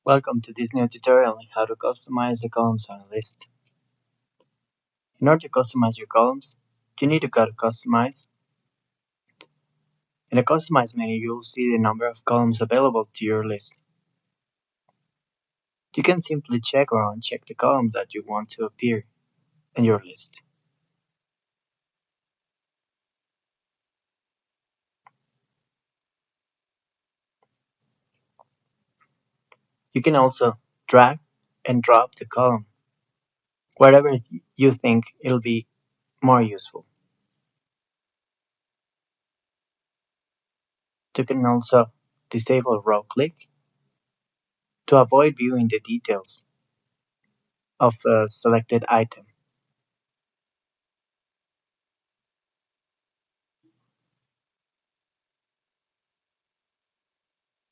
Welcome to this new tutorial on how to customize the columns on a list. In order to customize your columns, you need to go to Customize. In the Customize menu, you will see the number of columns available to your list. You can simply check or uncheck the column that you want to appear in your list. You can also drag and drop the column wherever you think it'll be more useful. You can also disable row click to avoid viewing the details of a selected item.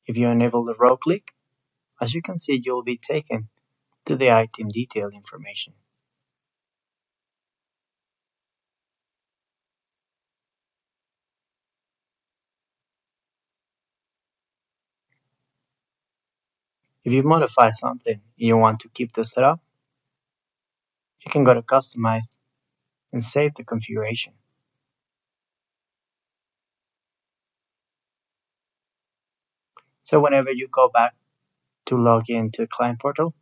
If you enable the row click, as you can see, you will be taken to the item detail information. If you modify something and you want to keep the setup, you can go to Customize and save the configuration. So whenever you go back to log in to the client portal,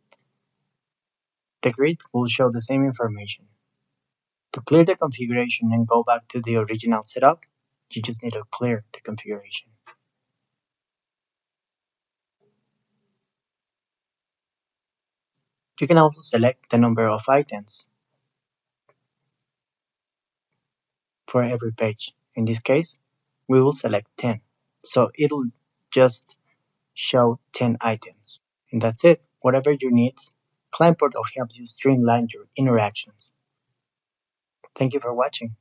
the grid will show the same information. To clear the configuration and go back to the original setup, you just need to clear the configuration. You can also select the number of items for every page. In this case, we will select 10. So it'll just show 10 items. And that's it. Whatever your needs, Client Portal helps you streamline your interactions. Thank you for watching.